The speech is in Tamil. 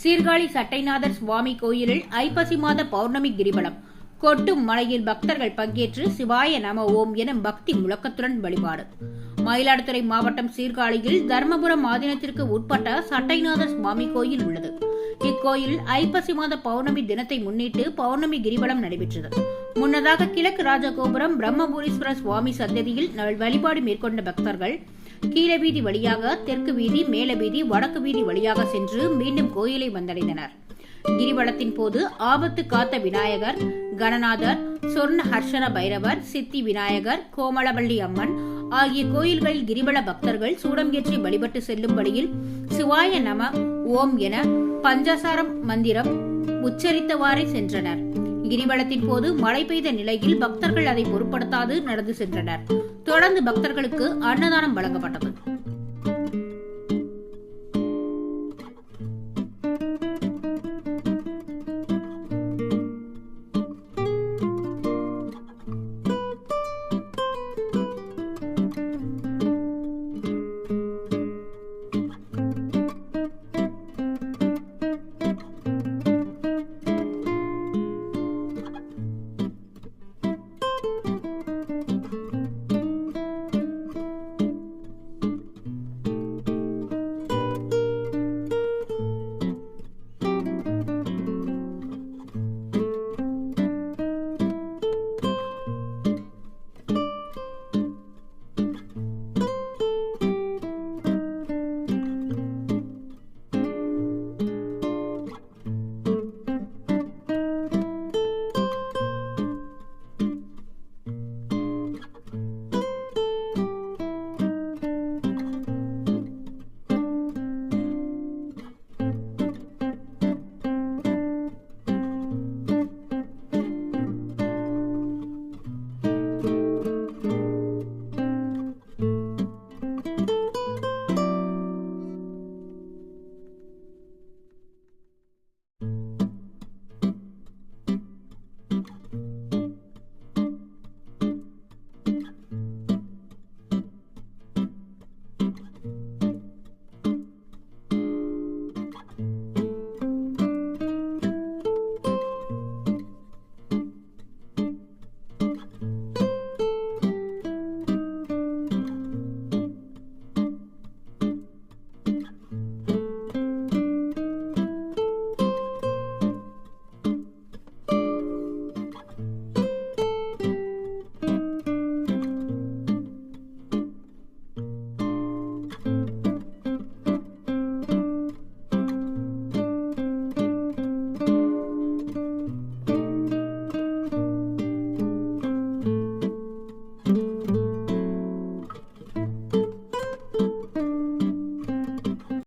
சீர்காழி சட்டைநாதர் சுவாமி கோயிலில் ஐப்பசி மாத பௌர்ணமி கிரிவலம். கொட்டும் மலையில் பக்தர்கள் பங்கேற்று சிவாய நம ஓம் என பக்தி முழக்கத்துடன் வழிபாடு. மயிலாடுதுறை மாவட்டம் சீர்காழியில் தர்மபுரம் ஆதீனத்திற்கு உட்பட்ட சட்டைநாதர் சுவாமி கோயில் உள்ளது. இக்கோயில் ஐப்பசி மாத பௌர்ணமி தினத்தை முன்னிட்டு பௌர்ணமி கிரிவலம் நடைபெற்றது. முன்னதாக கிழக்கு ராஜகோபுரம் பிரம்மபுரீஸ்வர சுவாமி சன்னதியில் வழிபாடு மேற்கொண்ட பக்தர்கள் கீழ வீதி வழியாக தெற்கு வீதி, மேல வீதி, வடக்கு வீதி வழியாக சென்று மீண்டும் கோயிலை வந்தடைந்தனர். கிரிவலத்தின் போது ஆபத்து காத்த விநாயகர், கணநாதர், சொர்ண ஹர்ஷன பைரவர், சித்தி விநாயகர், கோமலவள்ளி அம்மன் ஆகிய கோயில்களில் கிரிவல பக்தர்கள் சூடம் ஏற்றி வழிபட்டு செல்லும் வழியில் சிவாய நம ஓம் என பஞ்சாசாரம் மந்திரம் உச்சரித்தவாறே சென்றனர். கிரிவலத்தின் போது மழை பெய்த நிலையில் பக்தர்கள் அதை பொருட்படுத்தாது நடந்து சென்றனர். தொடர்ந்து பக்தர்களுக்கு அன்னதானம் வழங்கப்பட்டது.